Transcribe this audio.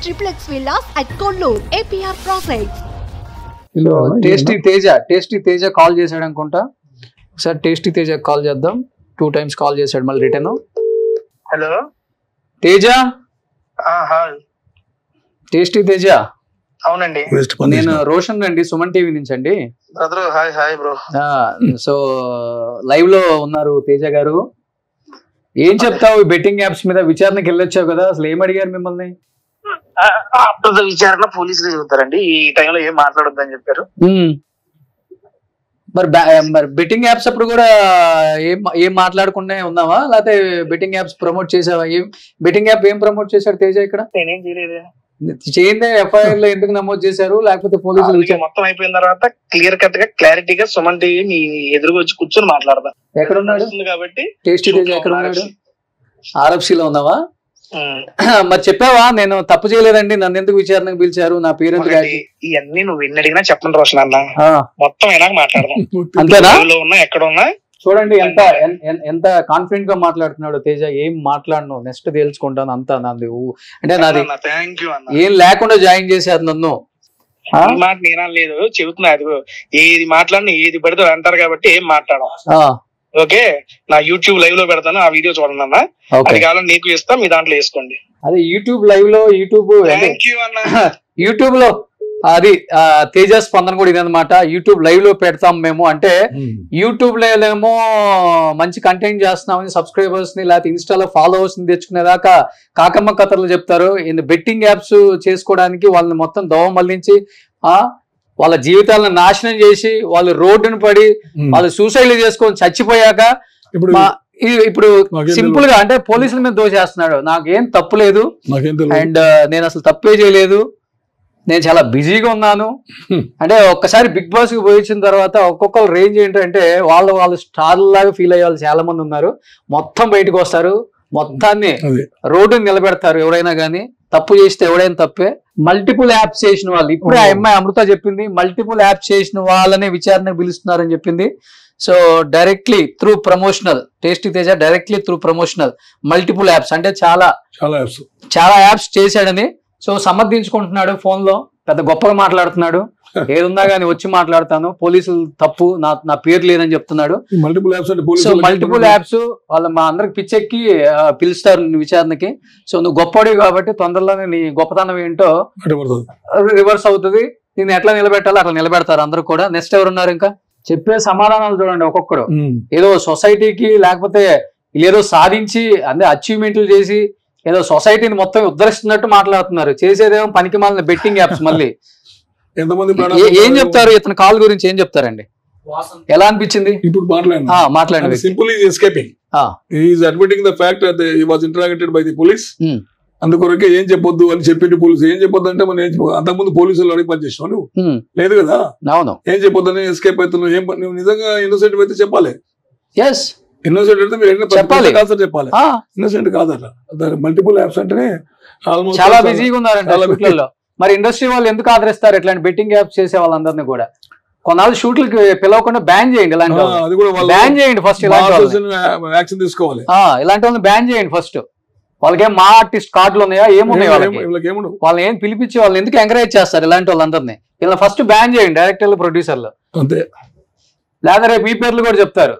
triplex villas at Konnur, APR Projects. Tasty Teja call చేశాడు అనుకుంటా. ఒకసారి టేస్టీ తేజ కాల్ చేద్దాం. 2 times కాల్ చేశాడు మళ్ళీ return. Hello Teja. Hi tasty Teja. అవునండి, నేను రోషన్ అండి, సుమన్ టీవీ నుంచి అండి. Brother hi hi bro. So live లో ఉన్నారు తేజ గారు. ఏం చెప్తావు బెట్టింగ్ యాప్స్ మీద విచారణకి వెళ్ళొచ్చావు కదా, అసలు ఏం అడిగారు మిమ్మల్ని? విచారణ పోలీసులు చెబుతారండి, ఈ టైంలో ఏం మాట్లాడొద్దని చెప్పారు. మరి బెట్టింగ్ యాప్స్ అప్పుడు కూడా ఏం మాట్లాడకుండా ఉన్నావా, లేకపోతే బెట్టింగ్ యాప్స్ ప్రమోట్ చేసావా? ఏం బెట్టింగ్ యాప్ ఏం ప్రమోట్ చేశాడు తేజ ఇక్కడ? నేనేం చేయలేదు. చేయందే ఎఫ్ఐఆర్ లో ఎందుకు నమోదు చేశారు? లేకపోతే పోలీసులు మొత్తం అయిపోయిన తర్వాత క్లియర్ కట్ గా క్లారిటీగా సుమన్ టీవీ మీ ఎదురుగా వచ్చి కూర్చొని మాట్లాడదాం. ఎక్కడ ఉన్నాడు కాబట్టి టేస్టీ తేజ? ఎక్కడ ఉన్నాడు? ఆర్ఎఫ్సీలో ఉన్నావా? మరి చెప్పావా నేను తప్పు చేయలేదండి, నన్ను ఎందుకు విచారణకు పిలిచారు, నా పేరు ఎందుకు? ఇవన్నీ నువ్వు ఎన్ని అడిగినా చెప్పండి రోషన్ అన్న, మొత్తం అయినా మాట్లాడదాం. అంతేనా? ఉన్నా ఎక్కడ ఉన్నా చూడండి ఎంత కాన్ఫిడెంట్ గా మాట్లాడుతున్నాడు తేజ. ఏం మాట్లాడను, నెక్స్ట్ తేల్చుకుంటాను అంతా నాది. అంటే నాది ఏం లేకుండా జాయిన్ చేశారు నన్ను. మాట నేనా లేదు చెబుతున్నా, అది ఏది మాట్లాడిన ఏది పడితే అంటారు కాబట్టి ఏం మాట్లాడడం. ఓకే, నా యూట్యూబ్ లైవ్ లో పెడతాను, ఆ వీడియో చూడండి అన్న. అది కావాలని నీకు ఇస్తా, మీ దాంట్లో వేసుకోండి. అదే యూట్యూబ్ లైవ్ లో యూట్యూబ్ లో అది తేజ స్పందన కూడా ఇదనమాట. యూట్యూబ్ లైవ్ లో పెడతాం మేము, అంటే యూట్యూబ్ లో ఏమో మంచి కంటెంట్ చేస్తున్నామని సబ్స్క్రైబర్స్ ని లేకపోతే ఇన్స్టాలో ఫాలోవర్స్ ని తెచ్చుకునేదాకా కాకమ్మ కథలు చెప్తారు. బెట్టింగ్ యాప్స్ చేసుకోవడానికి వాళ్ళని మొత్తం దోవ మళ్లించి వాళ్ళ జీవితాలను నాశనం చేసి వాళ్ళు రోడ్డును పడి వాళ్ళు సూసైడ్ చేసుకొని చచ్చిపోయాక ఇప్పుడు సింపుల్ గా అంటే పోలీసుల మీద దోషేస్తున్నాడు. నాకేం తప్పు లేదు అండ్ నేను అసలు తప్పే చేయలేదు, నేను చాలా బిజీగా ఉన్నాను. అంటే ఒక్కసారి బిగ్ బాస్ కి పోయించిన తర్వాత ఒక్కొక్కరు రేంజ్ ఏంటంటే వాళ్ళు స్టార్ లాగా ఫీల్ అయ్యే వాళ్ళు చాలా మంది ఉన్నారు. మొత్తం బయటకు వస్తారు, మొత్తాన్ని రోడ్డుని నిలబెడతారు. ఎవరైనా కానీ తప్పు చేస్తే ఎవడైనా తప్పే. మల్టిపుల్ యాప్స్ చేసిన వాళ్ళు, ఇప్పుడు ఆ అమ్మాయి అమృత చెప్పింది, మల్టిపుల్ యాప్స్ చేసిన వాళ్ళనే విచారణకు పిలుస్తున్నారని చెప్పింది. So directly through promotional, tasty Teja directly through promotional multiple apps అంటే చాలా యాప్స్ చేశాడని సో సమర్థించుకుంటున్నాడు. ఫోన్ లో పెద్ద గొప్పగా మాట్లాడుతున్నాడు. ఏదున్నా గానీ వచ్చి మాట్లాడతాను, పోలీసులు తప్పు, నా పేరు లేదని చెప్తున్నాడు. సో మల్టిపుల్ యాప్స్ వాళ్ళ మా అందరికి పిచ్చెక్కి పిలుస్తారు విచారణకి. సో నువ్వు గొప్పవాడివి కాబట్టి తొందరలోనే నీ గొప్పతనం ఏంటో రివర్స్ అవుతుంది. నేను ఎట్లా నిలబెట్టాలో అట్లా నిలబెడతారు అందరూ కూడా. నెక్స్ట్ ఎవరున్నారు ఇంకా? చెప్పే సమాధానాలు చూడండి ఒక్కొక్కడు. ఏదో సొసైటీకి లేకపోతే ఏదో సాధించి అంటే అచీవ్మెంట్లు చేసి ఏదో సొసైటీని మొత్తం ఉద్ధరిస్తున్నట్టు మాట్లాడుతున్నారు. చేసేదేమో పనికి మాలిన బెట్టింగ్ యాప్స్. మళ్ళీ ఏం చెప్తారు ఇతని కాల్ గురించి? ఏం చెప్తారండి? ఎలా అనిపించింది? ఇప్పుడు మాట్లాడండి. Simple is escaping. He is admitting the fact that he was interrogated by the police. అందుకొరకే ఏం చెప్పొద్దు అని చెప్పింది పోలీసు. ఏం చెప్పొద్దు అంటే మనం అంతకుముందు పోలీసులు అడిగి పనిచేసావు నువ్వు లేదు కదా. అవును, ఏం చెప్పొద్దని ఎస్కేప్ అవుతున్నావు. నువ్వు నిజంగా ఇన్నోసెంట్ అయితే చెప్పాలి. ఇన్నోసెంట్ అయితే మీరు చెప్పాలి, ఇన్నోసెంట్ కాదట. మల్టిపుల్ యాప్స్ అంటేనే ఆల్మోస్ట్ చాలా బిజీగా ఉన్నారంట. మరి ఇండస్ట్రీ వాళ్ళు ఎందుకు ఆదరిస్తారు ఇట్లాంటి బెట్టింగ్ యాప్స్ చేసే వాళ్ళందరినీ కూడా? కొన్నాళ్ళు షూట్లకి పిలవకుండా బ్యాన్ చేయండి, ఇలాంటి బ్యాన్ చేయండి ఫస్ట్. యాక్షన్ తీసుకోవాలి, ఇలాంటి వాళ్ళని బ్యాన్ చేయండి ఫస్ట్. వాళ్ళకేం మా ఆర్టిస్ట్ కార్డులు ఉన్నాయా? ఏమున్నాయి వాళ్ళకి? వాళ్ళని ఏం పిలిపించి వాళ్ళని ఎందుకు ఎంకరేజ్ చేస్తారు ఇలాంటి వాళ్ళందరినీ? ఇలా ఫస్ట్ బ్యాన్ చేయండి, డైరెక్టర్లు ప్రొడ్యూసర్లు. అంతే, లేదా రేపు మీ పేర్లు కూడా చెప్తారు.